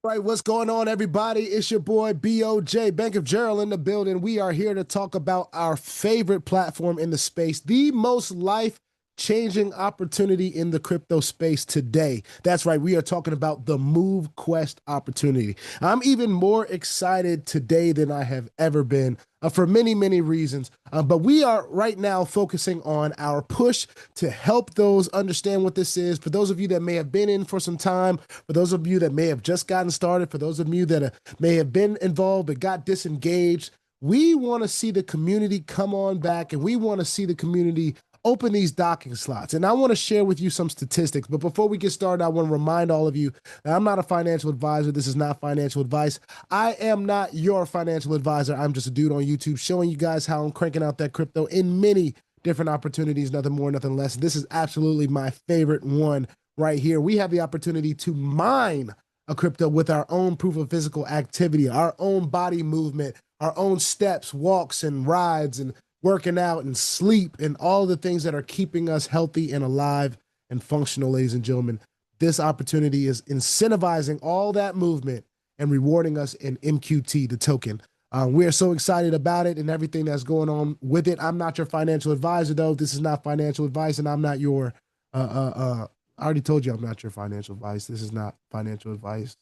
Right, what's going on, everybody? It's your boy BOJ, Bank of Gerald in the building. We are here to talk about our favorite platform in the space, the most life-changing opportunity in the crypto space today. That's right, we are talking about the MoveQuest opportunity. I'm even more excited today than I have ever been for many, many reasons. But we are right now focusing on our push to help those understand what this is. For those of you that may have been in for some time, for those of you that may have just gotten started, for those of you that may have been involved but got disengaged, we want to see the community come on back, and we want to see the community open these docking slots. And I want to share with you some statistics. But before we get started, I want to remind all of you that I'm not a financial advisor. This is not financial advice. I am not your financial advisor. I'm just a dude on YouTube showing you guys how I'm cranking out that crypto in many different opportunities, nothing more, nothing less. This is absolutely my favorite one right here. We have the opportunity to mine a crypto with our own proof of physical activity, our own body movement, our own steps, walks, and rides, and working out and sleep, and all the things that are keeping us healthy and alive and functional, ladies and gentlemen. This opportunity is incentivizing all that movement and rewarding us in MQT, the token. We are so excited about it and everything that's going on with it. I'm not your financial advisor, though. This is not financial advice, and I'm not your, I already told you I'm not your financial advice. This is not financial advice.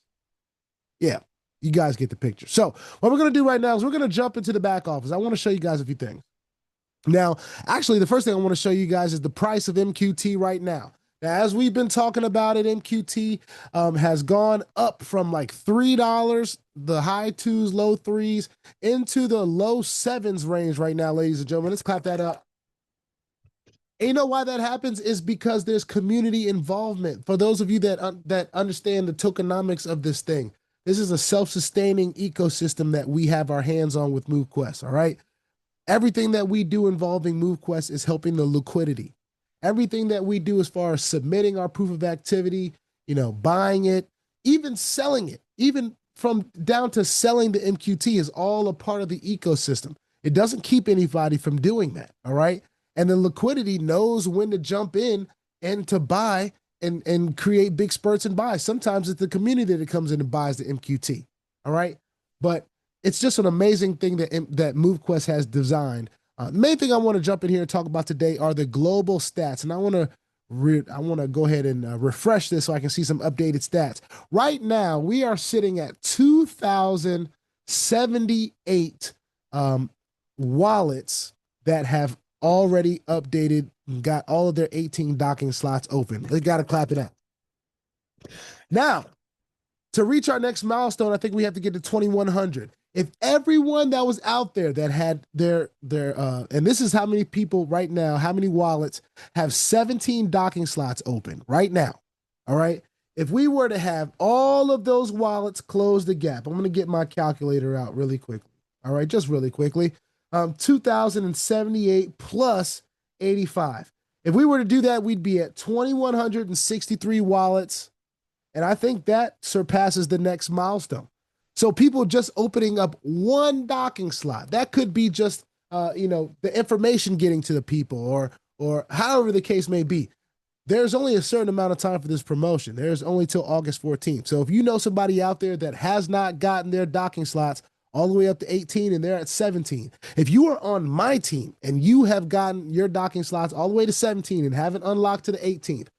Yeah, you guys get the picture. So what we're going to do right now is we're going to jump into the back office. I want to show you guys a few things. Now, actually, the first thing I want to show you guys is the price of MQT right now. Now, as we've been talking about it, MQT has gone up from like $3, the high twos, low threes, into the low sevens range right now, ladies and gentlemen. Let's clap that up. And you know why that happens is because there's community involvement. For those of you that understand the tokenomics of this thing, this is a self-sustaining ecosystem that we have our hands on with MoveQuest, all right? Everything that we do involving MoveQuest is helping the liquidity. Everything that we do as far as submitting our proof of activity, buying it, even selling it, even from down to selling the MQT is all a part of the ecosystem. It doesn't keep anybody from doing that, all right? And the liquidity knows when to jump in and to buy and create big spurts and buy. Sometimes it's the community that comes in and buys the MQT, all right? But it's just an amazing thing that MoveQuest has designed. The main thing I want to jump in here and talk about today are the global stats. And I want to go ahead and refresh this so I can see some updated stats. Right now, we are sitting at 2,078 wallets that have already updated and got all of their 18 docking slots open. They got to clap it up. Now, to reach our next milestone, I think we have to get to 2,100. If everyone that was out there that had their and this is how many people right now, how many wallets have 17 docking slots open right now, all right? If we were to have all of those wallets close the gap, I'm going to get my calculator out really quickly, all right? Just really quickly. 2,078 plus 85. If we were to do that, we'd be at 2,163 wallets, and I think that surpasses the next milestone. So people just opening up one docking slot, that could be just, the information getting to the people or however the case may be. There's only a certain amount of time for this promotion. There's only till August 14th. So if you know somebody out there that has not gotten their docking slots all the way up to 18 and they're at 17, if you are on my team and you have gotten your docking slots all the way to 17 and haven't unlocked to the 18th,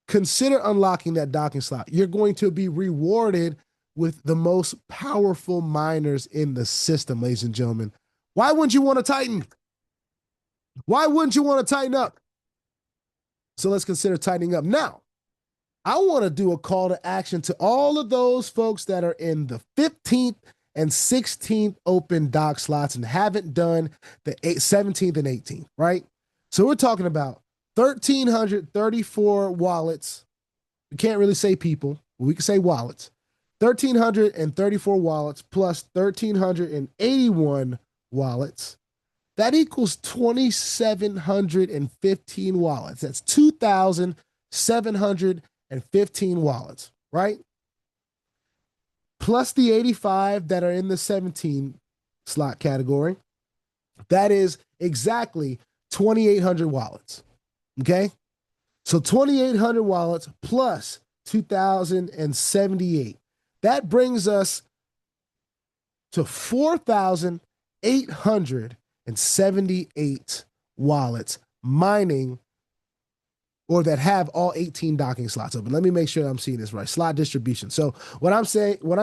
consider unlocking that docking slot. You're going to be rewarded with the most powerful miners in the system, ladies and gentlemen. Why wouldn't you want to tighten? Why wouldn't you want to tighten up? So let's consider tightening up. Now, I want to do a call to action to all of those folks that are in the 15th and 16th open dock slots and haven't done the 17th and 18th, right? So we're talking about 1,334 wallets. We can't really say people, but we can say wallets. 1,334 wallets plus 1,381 wallets. That equals 2,715 wallets. That's 2,715 wallets, right? Plus the 85 that are in the 17 slot category. That is exactly 2,800 wallets, okay? So 2,800 wallets plus 2,078. That brings us to 4,878 wallets mining, or that have all 18 docking slots open. Let me make sure I'm seeing this right. Slot distribution. So what I'm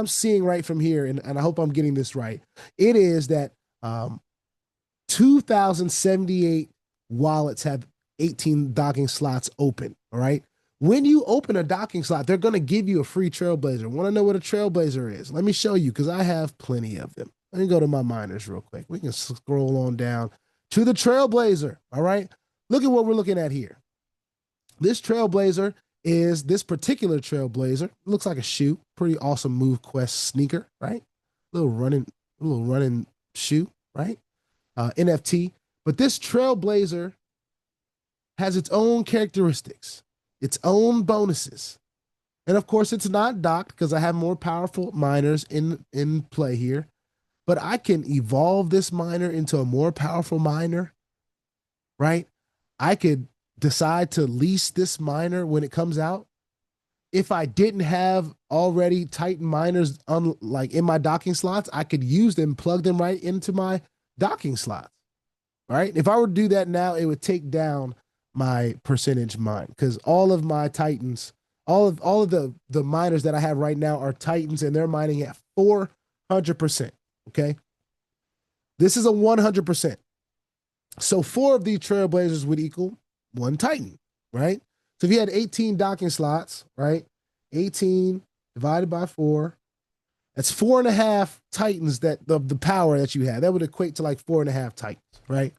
seeing right from here, and I hope I'm getting this right, it is that 2,078 wallets have 18 docking slots open. All right. When you open a docking slot, they're going to give you a free Trailblazer. Want to know what a Trailblazer is? Let me show you, because I have plenty of them. Let me go to my miners real quick. We can scroll on down to the Trailblazer. All right. Look at what we're looking at here. This Trailblazer is this particular Trailblazer. It looks like a shoe. Pretty awesome MoveQuest sneaker, right? Little running shoe, right? NFT. But this Trailblazer has its own characteristics, its own bonuses. And of course, it's not docked because I have more powerful miners in play here. But I can evolve this miner into a more powerful miner, right? I could decide to lease this miner when it comes out. If I didn't have already Titan miners like in my docking slots, I could use them, plug them right into my docking slots. All right. If I were to do that now, it would take down my percentage mine, because all of my Titans, all of the miners that I have right now are Titans, and they're mining at 400%. Okay. This is a 100%. So 4 of these Trailblazers would equal 1 Titan, right? So if you had 18 docking slots, right? 18 divided by 4, that's 4.5 Titans that of the power that you have. That would equate to like 4.5 Titans, right?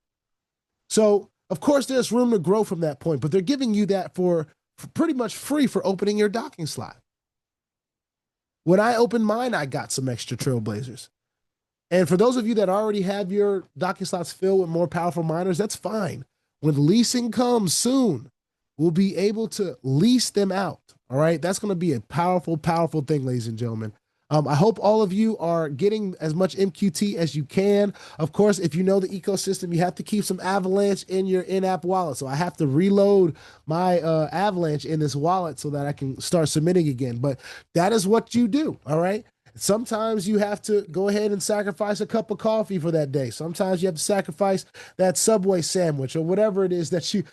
So of course there's room to grow from that point, but they're giving you that for pretty much free for opening your docking slot. When I opened mine, I got some extra Trailblazers. And for those of you that already have your docking slots filled with more powerful miners, that's fine. When leasing comes soon, we'll be able to lease them out. All right. That's going to be a powerful, powerful thing, ladies and gentlemen. I hope all of you are getting as much MQT as you can. Of course, if you know the ecosystem, you have to keep some Avalanche in your in-app wallet. So I have to reload my Avalanche in this wallet so that I can start submitting again. But that is what you do. All right. Sometimes you have to go ahead and sacrifice a cup of coffee for that day. Sometimes you have to sacrifice that Subway sandwich or whatever it is that you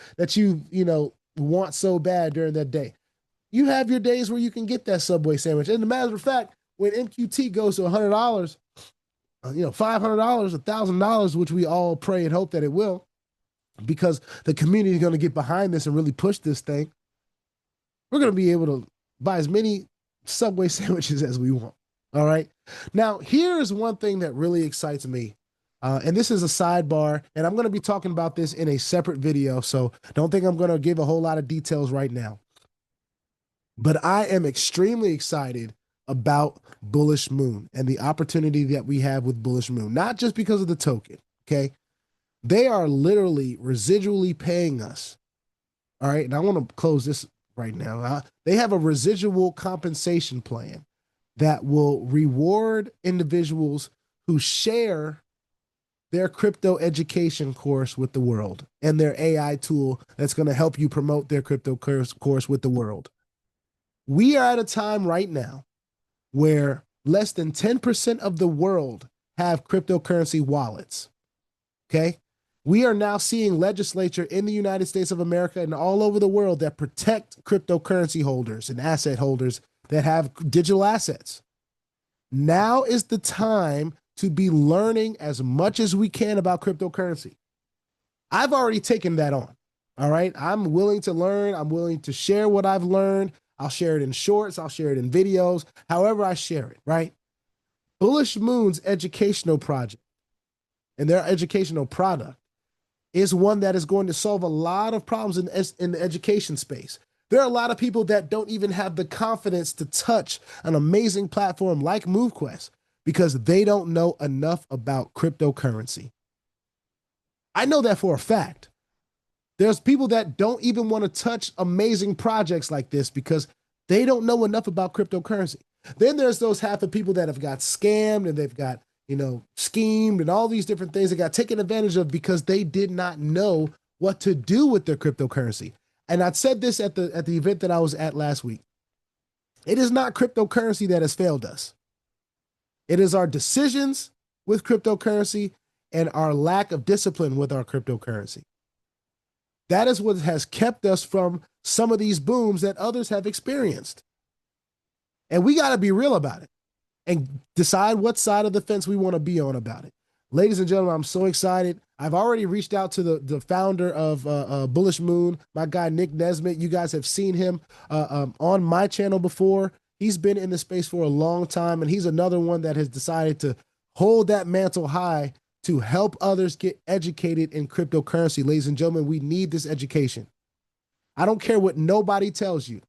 want so bad during that day. You have your days where you can get that Subway sandwich. And as a matter of fact, when MQT goes to $100, $500, $1,000, which we all pray and hope that it will, because the community is going to get behind this and really push this thing, we're going to be able to buy as many Subway sandwiches as we want. All right. Now, here is one thing that really excites me. And this is a sidebar, and I'm going to be talking about this in a separate video. So don't think I'm going to give a whole lot of details right now. But I am extremely excited about Bullish Moon and the opportunity that we have with Bullish Moon, not just because of the token. Okay. They are literally residually paying us. All right. And I want to close this right now. They have a residual compensation plan that will reward individuals who share their crypto education course with the world and their AI tool that's going to help you promote their crypto course with the world. We are at a time right now where less than 10% of the world have cryptocurrency wallets. Okay. We are now seeing legislature in the United States of America and all over the world that protect cryptocurrency holders and asset holders that have digital assets. Now is the time to be learning as much as we can about cryptocurrency. I've already taken that on. All right. I'm willing to learn. I'm willing to share what I've learned. I'll share it in shorts. I'll share it in videos, however I share it, right? Bullish Moon's educational project and their educational product is one that is going to solve a lot of problems in the education space. There are a lot of people that don't even have the confidence to touch an amazing platform like MoveQuest because they don't know enough about cryptocurrency. I know that for a fact. There's people that don't even want to touch amazing projects like this because they don't know enough about cryptocurrency. Then there's those half of people that have got scammed and they've got, schemed and all these different things that got taken advantage of because they did not know what to do with their cryptocurrency. And I said this at the event that I was at last week. It is not cryptocurrency that has failed us. It is our decisions with cryptocurrency and our lack of discipline with our cryptocurrency. That is what has kept us from some of these booms that others have experienced. And we got to be real about it and decide what side of the fence we want to be on about it. Ladies and gentlemen, I'm so excited. I've already reached out to the founder of Bullish Moon, my guy, Nick Nesbitt. You guys have seen him on my channel before. He's been in the space for a long time, and he's another one that has decided to hold that mantle high to help others get educated in cryptocurrency. Ladies and gentlemen, we need this education. I don't care what nobody tells you.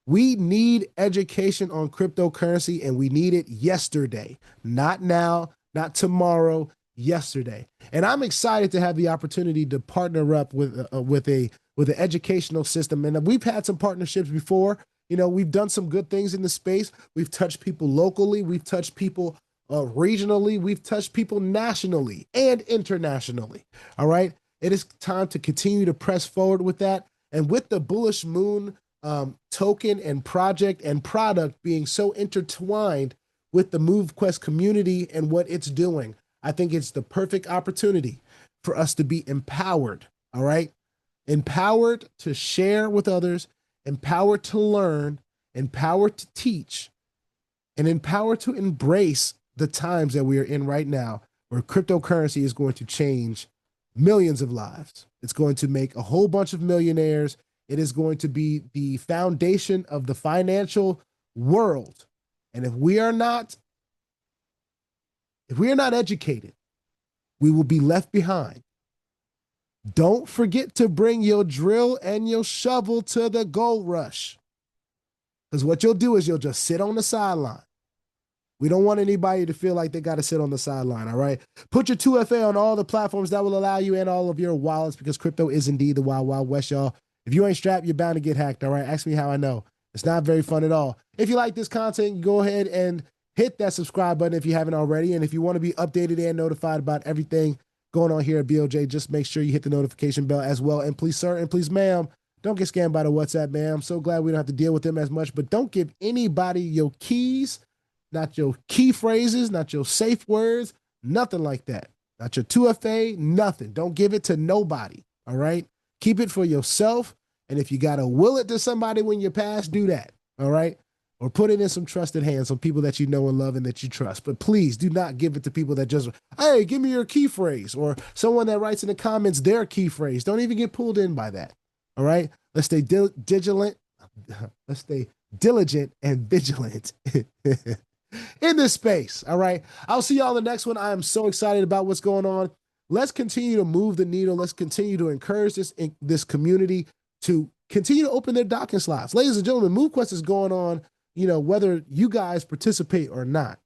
We need education on cryptocurrency, and we need it yesterday, not now, not tomorrow, yesterday. And I'm excited to have the opportunity to partner up with an educational system. And we've had some partnerships before. You know, we've done some good things in the space. We've touched people locally. We've touched people regionally. We've touched people nationally and internationally. All right. It is time to continue to press forward with that. And with the Bullish Moon token and project and product being so intertwined with the MoveQuest community and what it's doing, I think it's the perfect opportunity for us to be empowered. All right. Empowered to share with others, empowered to learn, empowered to teach, and empowered to embrace the times that we are in right now, where cryptocurrency is going to change millions of lives. It's going to make a whole bunch of millionaires. It is going to be the foundation of the financial world. And if we are not educated, we will be left behind. Don't forget to bring your drill and your shovel to the gold rush. Because what you'll do is you'll just sit on the sideline. We don't want anybody to feel like they got to sit on the sideline, all right? Put your 2FA on all the platforms that will allow you and all of your wallets, because crypto is indeed the wild, wild west, y'all. If you ain't strapped, you're bound to get hacked, all right? Ask me how I know. It's not very fun at all. If you like this content, go ahead and hit that subscribe button if you haven't already. And if you want to be updated and notified about everything going on here at BOJ, just make sure you hit the notification bell as well. And please, sir, and please, ma'am, don't get scammed by the WhatsApp, man. I'm so glad we don't have to deal with them as much, but don't give anybody your keys, not your key phrases, not your safe words, nothing like that. Not your 2FA, nothing. Don't give it to nobody, all right? Keep it for yourself. And if you got to will it to somebody when you pass, do that, all right? Or put it in some trusted hands, some people that you know and love and that you trust. But please do not give it to people that just, hey, give me your key phrase, or someone that writes in the comments their key phrase. Don't even get pulled in by that, all right? Let's stay diligent. Let's stay diligent and vigilant in this space, all right? I'll see y'all in the next one. I am so excited about what's going on. Let's continue to move the needle. Let's continue to encourage this community to continue to open their docking slots. Ladies and gentlemen, MoveQuest is going on, you know, whether you guys participate or not,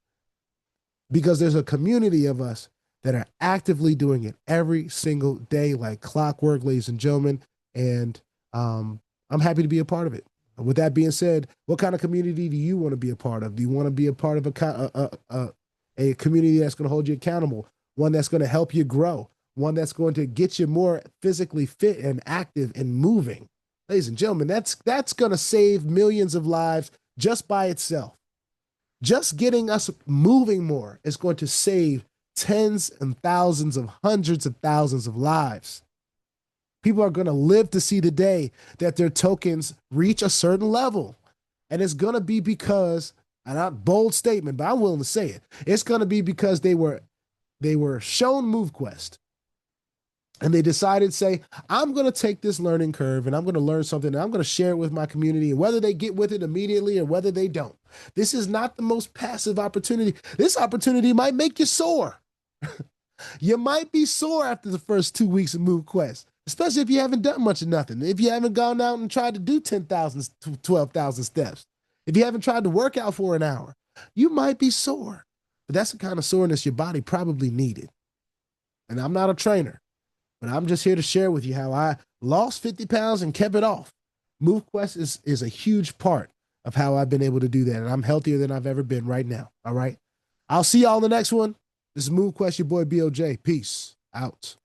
because there's a community of us that are actively doing it every single day like clockwork, ladies and gentlemen, and I'm happy to be a part of it. With that being said, what kind of community do you want to be a part of? Do you want to be a part of a community that's going to hold you accountable, one that's going to help you grow, one that's going to get you more physically fit and active and moving? Ladies and gentlemen, that's going to save millions of lives just by itself. Just getting us moving more is going to save tens and thousands of hundreds of thousands of lives. People are going to live to see the day that their tokens reach a certain level. And it's going to be because, and a bold statement, but I'm willing to say it, it's going to be because they were shown MoveQuest. And they decided to say, I'm going to take this learning curve and I'm going to learn something and I'm going to share it with my community. And whether they get with it immediately or whether they don't, this is not the most passive opportunity. This opportunity might make you sore. You might be sore after the first 2 weeks of MoveQuest, especially if you haven't done much of nothing. If you haven't gone out and tried to do 10,000 to 12,000 steps. If you haven't tried to work out for an hour, you might be sore. But that's the kind of soreness your body probably needed. And I'm not a trainer, but I'm just here to share with you how I lost 50 pounds and kept it off. MoveQuest is a huge part of how I've been able to do that. And I'm healthier than I've ever been right now. All right. I'll see y'all in the next one. This is MoveQuest, your boy BOJ. Peace out.